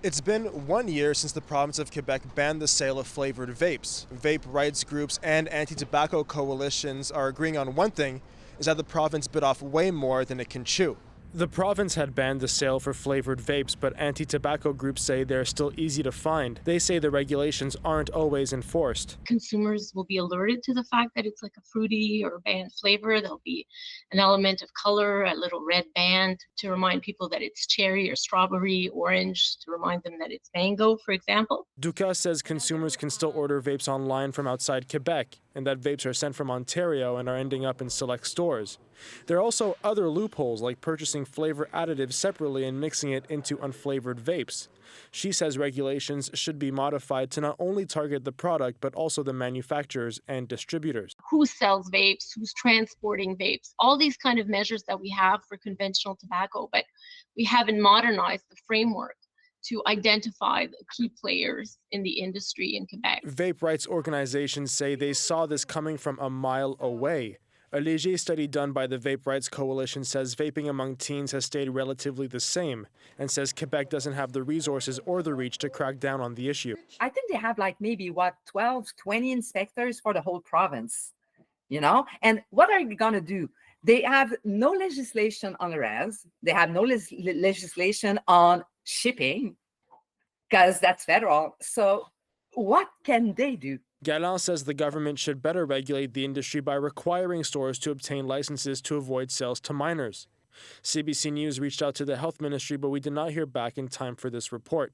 It's been 1 year since the province of Quebec banned the sale of flavored vapes. Vape rights groups and anti-tobacco coalitions are agreeing on one thing, is that the province bit off way more than it can chew. The province had banned the sale for flavored vapes, but anti-tobacco groups say they're still easy to find. They say the regulations aren't always enforced. Consumers will be alerted to the fact that it's like a fruity or banned flavor. There'll be an element of color, a little red band to remind people that it's cherry or strawberry, orange to remind them that it's mango, for example. Dukas says consumers can still order vapes online from outside Quebec, and that vapes are sent from Ontario and are ending up in select stores. There are also other loopholes, like purchasing flavor additives separately and mixing it into unflavored vapes. She says regulations should be modified to not only target the product, but also the manufacturers and distributors. Who sells vapes, who's transporting vapes, all these kind of measures that we have for conventional tobacco, but we haven't modernized the framework to identify the key players in the industry in Quebec. Vape rights organizations say they saw this coming from a mile away. A Léger study done by the Vape Rights Coalition says vaping among teens has stayed relatively the same, and says Quebec doesn't have the resources or the reach to crack down on the issue. I think they have like maybe 12, 20 inspectors for the whole province, And what are you going to do? They have no legislation on res. They have no legislation on shipping, because that's federal. So what can they do? Galland says the government should better regulate the industry by requiring stores to obtain licenses to avoid sales to minors. CBC News reached out to the health ministry, but we did not hear back in time for this report.